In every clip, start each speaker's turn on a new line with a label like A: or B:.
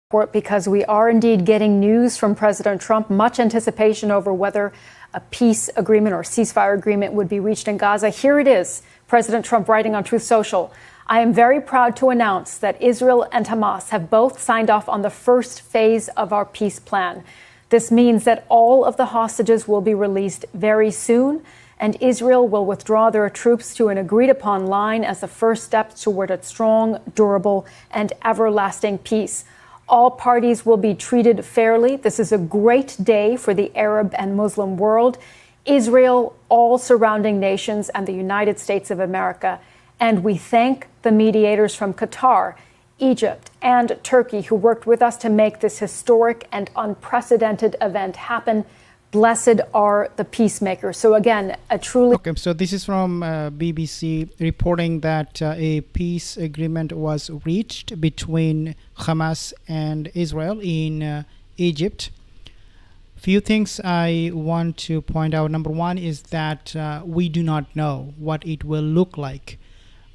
A: Because we are indeed getting news from President Trump, much anticipation over whether a peace agreement or ceasefire agreement would be reached in Gaza. Here it is, President Trump writing on Truth Social. I am very proud to announce that Israel and Hamas have both signed off on the first phase of our peace plan. This means that all of the hostages will be released very soon, and Israel will withdraw their troops to an agreed upon line as the first step toward a strong, durable, and everlasting peace. All parties will be treated fairly. This is a great day for the Arab and Muslim world, Israel, all surrounding nations, and the United States of America. And we thank the mediators from Qatar, Egypt, and Turkey who worked with us to make this historic and unprecedented event happen. Blessed are the peacemakers. So again, a truly...
B: Okay, so this is from BBC reporting that a peace agreement was reached between Hamas and Israel in Egypt. Few things I want to point out. Number one is that we do not know what it will look like.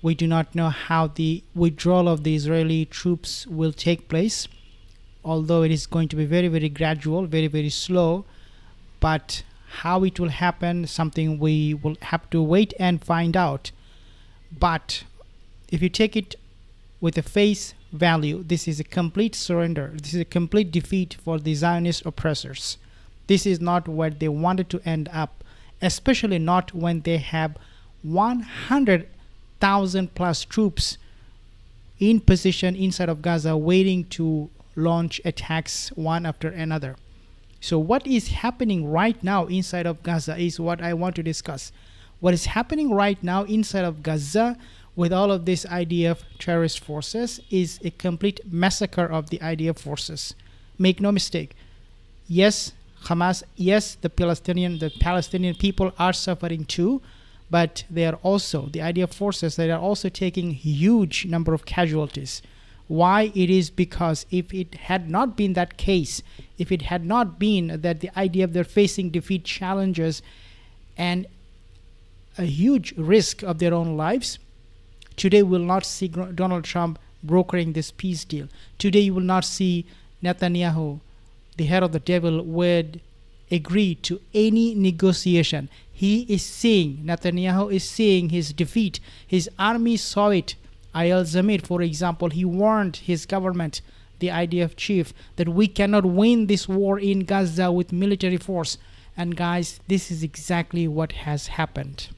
B: We do not know how the withdrawal of the Israeli troops will take place, although it is going to be very, very gradual, very, very slow. But how it will happen, something we will have to wait and find out. But if you take it with a face value, this is a complete surrender. This is a complete defeat for the Zionist oppressors. This is not where they wanted to end up, especially not when they have 100,000 plus troops in position inside of Gaza waiting to launch attacks one after another. So what is happening right now inside of Gaza is what I want to discuss. What is happening right now inside of Gaza with all of this IDF terrorist forces is a complete massacre of the IDF forces. Make no mistake. Yes, Hamas, yes, the Palestinian people are suffering too, but they are also, the IDF forces, they are also taking huge number of casualties. Why? It is because if it had not been that case, if it had not been that the IDF, they're facing defeat challenges and a huge risk of their own lives, today we will not see Donald Trump brokering this peace deal. Today you will not see Netanyahu, the head of the devil, would agree to any negotiation. Netanyahu is seeing his defeat. His army saw it. Ayal Zamir, for example, he warned his government, the IDF chief, that we cannot win this war in Gaza with military force. And guys, this is exactly what has happened.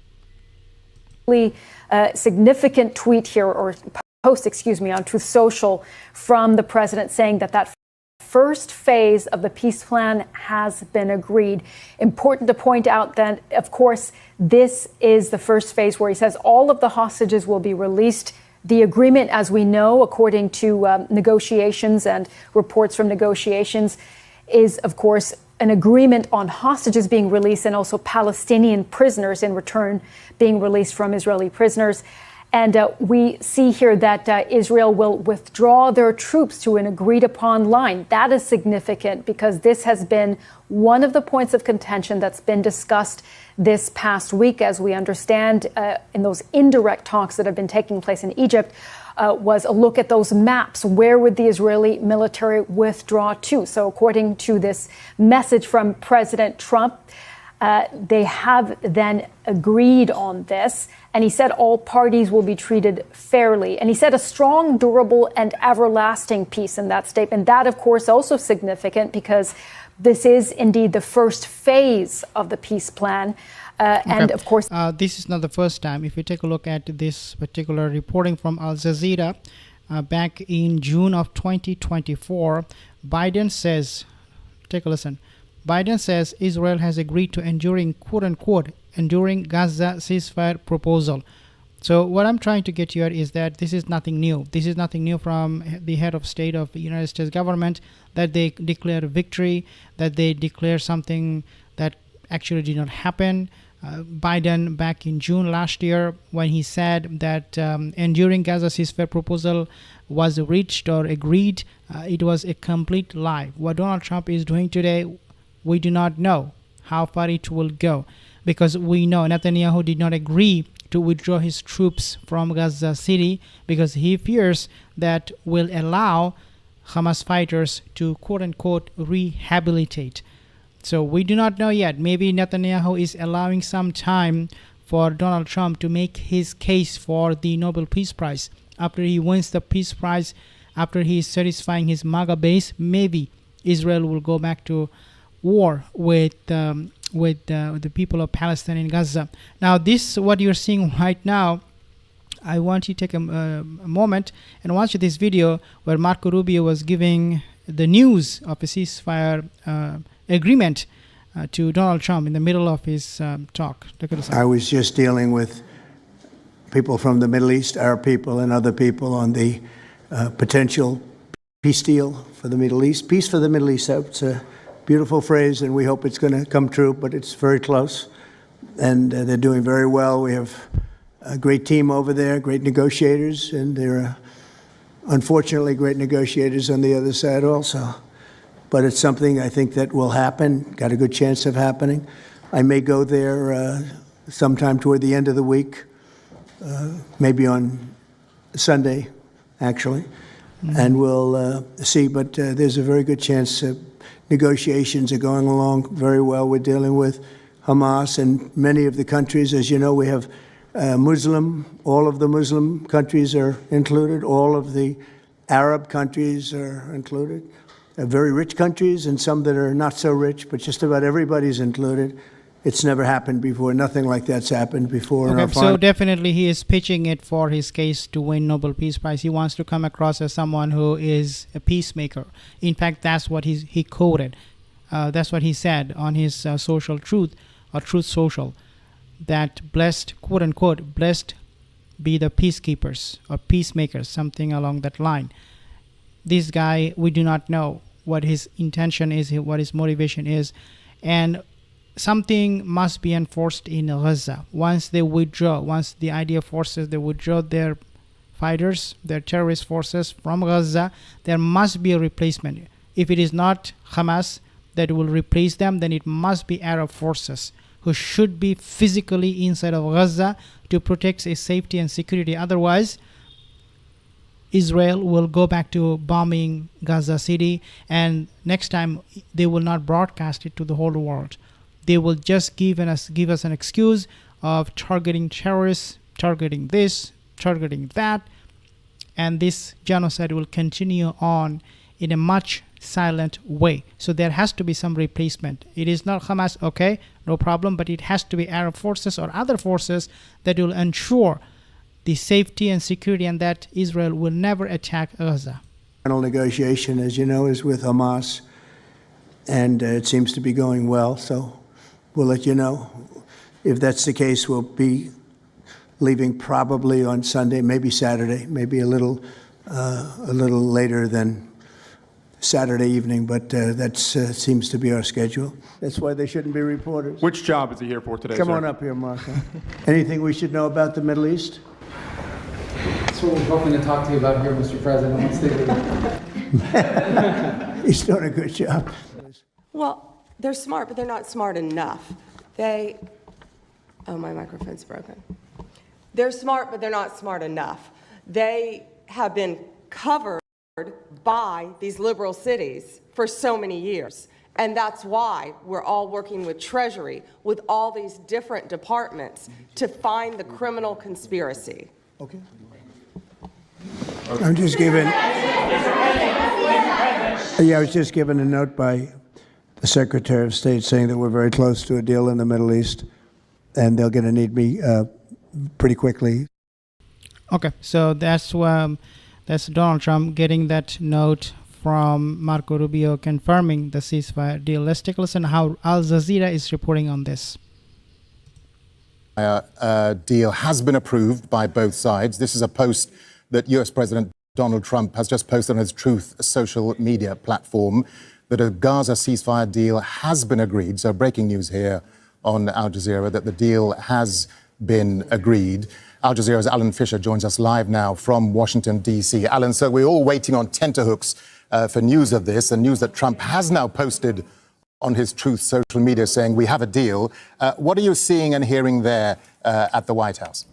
A: Significant tweet here, or post, on Truth Social from the president saying that first phase of the peace plan has been agreed. Important to point out that, of course, this is the first phase where he says all of the hostages will be released. The agreement, as we know, according to negotiations and reports from negotiations, is, of course, an agreement on hostages being released and also Palestinian prisoners in return being released from Israeli prisoners. And we see here that Israel will withdraw their troops to an agreed upon line. That is significant because this has been one of the points of contention that's been discussed this past week, as we understand, in those indirect talks that have been taking place in Egypt, was a look at those maps. Where would the Israeli military withdraw to? So according to this message from President Trump, they have then agreed on this. And he said all parties will be treated fairly. And he said a strong, durable, and everlasting peace in that statement. That, of course, also significant because this is indeed the first phase of the peace plan. And of course,
B: this is not the first time. If you take a look at this particular reporting from Al Jazeera, back in June of 2024, Biden says, take a listen. Biden says Israel has agreed to enduring, quote unquote, enduring Gaza ceasefire proposal. So what I'm trying to get here is that this is nothing new. This is nothing new from the head of state of the United States government, that they declare victory, that they declare something that actually did not happen. Biden, back in June last year, when he said that enduring Gaza ceasefire proposal was reached or agreed, it was a complete lie. What Donald Trump is doing today, we do not know how far it will go, because we know Netanyahu did not agree to withdraw his troops from Gaza City because he fears that will allow Hamas fighters to quote-unquote rehabilitate. So we do not know yet. Maybe Netanyahu is allowing some time for Donald Trump to make his case for the Nobel Peace Prize. After he wins the Peace Prize, after he is satisfying his MAGA base, maybe Israel will go back to war with the people of Palestine in Gaza. Now, this what you're seeing right now. I want you to take a moment and watch this video where Marco Rubio was giving the news of a ceasefire agreement to Donald Trump in the middle of his talk.
C: I was just dealing with people from the Middle East, Arab people and other people on the potential peace deal for the Middle East. Peace for the Middle East, it's a beautiful phrase and we hope it's going to come true, but it's very close. And they're doing very well. We have a great team over there, great negotiators, and there are unfortunately great negotiators on the other side also. But it's something I think that will happen, got a good chance of happening. I may go there sometime toward the end of the week, maybe on Sunday, actually, and we'll see. But there's a very good chance negotiations are going along very well. We're dealing with Hamas and many of the countries. As you know, we have all of the Muslim countries are included. All of the Arab countries are included. Very rich countries and some that are not so rich, but just about everybody's included. It's never happened before. Nothing like that's happened before.
B: Okay, so definitely he is pitching it for his case to win Nobel Peace Prize. He wants to come across as someone who is a peacemaker. In fact, that's what he quoted. That's what he said on his Social Truth or Truth Social. That blessed, quote unquote, blessed be the peacekeepers or peacemakers, something along that line. This guy, we do not know what his intention is, what his motivation is, and something must be enforced in Gaza. Once they withdraw, once the IDF forces, they withdraw their fighters, their terrorist forces from Gaza, there must be a replacement. If it is not Hamas that will replace them, then it must be Arab forces who should be physically inside of Gaza to protect its safety and security. Otherwise, Israel will go back to bombing Gaza City, and next time they will not broadcast it to the whole world. They will just give us an excuse of targeting terrorists, targeting this, targeting that, and this genocide will continue on in a much silent way. So there has to be some replacement. It is not Hamas, okay, no problem, but it has to be Arab forces or other forces that will ensure the safety and security and that Israel will never attack Gaza.
C: Final negotiation, as you know, is with Hamas, and it seems to be going well, so we'll let you know. If that's the case, we'll be leaving probably on Sunday, maybe Saturday, maybe a little later than Saturday evening, but that seems to be our schedule. That's why they shouldn't be reporters.
D: Which job is he here for today,
C: Come
D: sir?
C: on up here, Marco. Anything we should know about the Middle East?
E: That's what we're hoping to talk to you about here, Mr. President. Let's stay with you.
C: He's doing a good job.
F: Well, they're smart, but they're not smart enough. Oh, my microphone's broken. They're smart, but they're not smart enough. They have been covered by these liberal cities for so many years. And that's why we're all working with Treasury, with all these different departments to find the criminal conspiracy.
C: Okay. I'm just giving. I was just given a note by the Secretary of State saying that we're very close to a deal in the Middle East, and they're going to need me pretty quickly.
B: Okay, so that's Donald Trump getting that note from Marco Rubio confirming the ceasefire deal. Let's take a listen how Al Jazeera is reporting on this.
G: Deal has been approved by both sides. This is a post that US President Donald Trump has just posted on his Truth social media platform, that a Gaza ceasefire deal has been agreed. So breaking news here on Al Jazeera that the deal has been agreed. Al Jazeera's Alan Fisher joins us live now from Washington, D.C. Alan, so we're all waiting on tenterhooks for news of this, and news that Trump has now posted on his Truth social media saying we have a deal. What are you seeing and hearing there at the White House?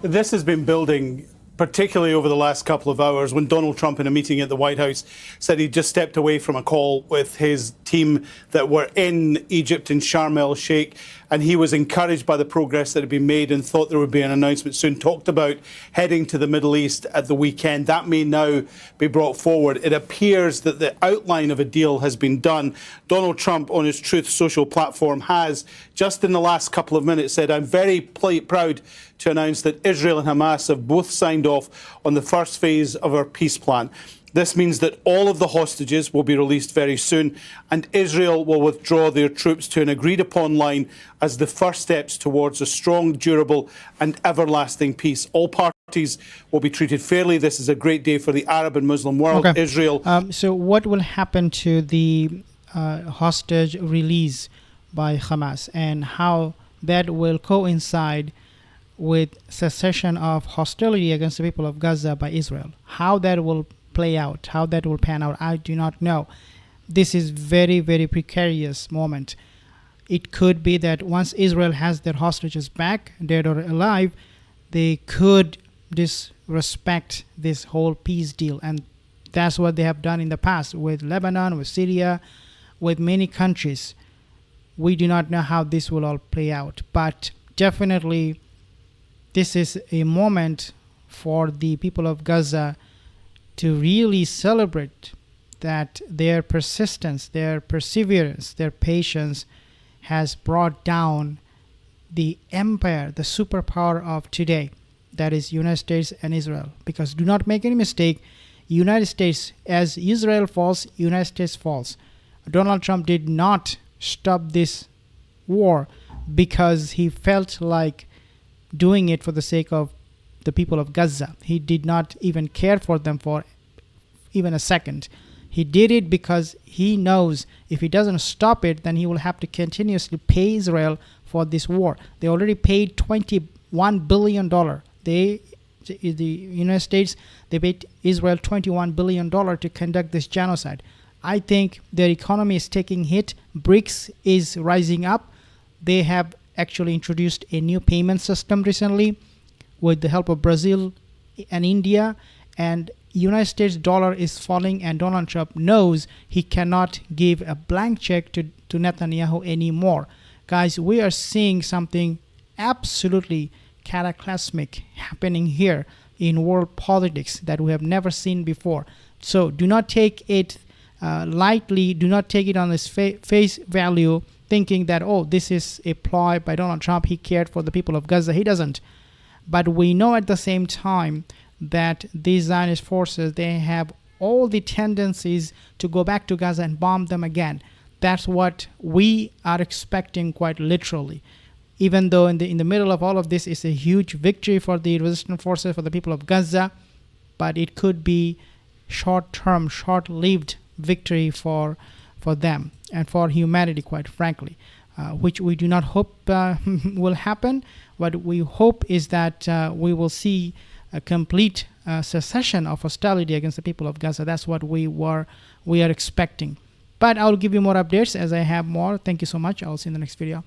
H: This has been building
D: particularly over the last couple of hours, when Donald Trump, in a meeting at the White House, said he just stepped away from a call with his team that were in Egypt, in Sharm el-Sheikh, and he was encouraged by the progress that had been made and thought there would be an announcement soon. Talked about heading to the Middle East at the weekend. That may now be brought forward. It appears that the outline of a deal has been done. Donald Trump, on his Truth Social platform, has, just in the last couple of minutes, said, "I'm very proud to announce that Israel and Hamas have both signed off on the first phase of our peace plan. This means that all of the hostages will be released very soon, and Israel will withdraw their troops to an agreed-upon line as the first steps towards a strong, durable and everlasting peace. All parties will be treated fairly. This is a great day for the Arab and Muslim world."
B: Okay.
D: Israel...
B: So what will happen to the hostage release by Hamas, and how that will coincide with cessation of hostility against the people of Gaza by Israel? How that will play out, how that will pan out, I do not know. This is very, very precarious moment. It could be that once Israel has their hostages back, dead or alive, they could disrespect this whole peace deal. And that's what they have done in the past with Lebanon, with Syria, with many countries. We do not know how this will all play out, but definitely this is a moment for the people of Gaza to really celebrate that their persistence, their perseverance, their patience has brought down the empire, the superpower of today, that is United States and Israel. Because do not make any mistake, United States, as Israel falls, United States falls. Donald Trump did not stop this war because he felt like doing it for the sake of the people of Gaza. He did not even care for them for even a second. He did it because he knows if he doesn't stop it, then he will have to continuously pay Israel for this war. They already paid $21 billion. The United States, they paid Israel $21 billion to conduct this genocide. I think their economy is taking hit. BRICS is rising up. They have actually introduced a new payment system recently with the help of Brazil and India, and United States dollar is falling, and Donald Trump knows he cannot give a blank check to Netanyahu anymore. Guys, we are seeing something absolutely cataclysmic happening here in world politics that we have never seen before. So do not take it lightly. Do not take it on its face value, thinking that, oh, this is a ploy by Donald Trump. He cared for the people of Gaza. He doesn't. But we know at the same time that these Zionist forces, they have all the tendencies to go back to Gaza and bomb them again. That's what we are expecting, quite literally. Even though in the middle of all of this is a huge victory for the resistance forces, for the people of Gaza, but it could be short-term, short-lived victory for them and for humanity, quite frankly, which we do not hope will happen. What we hope is that we will see a complete cessation of hostility against the people of Gaza. That's what we are expecting. But I'll give you more updates as I have more. Thank you so much. I'll see you in the next video.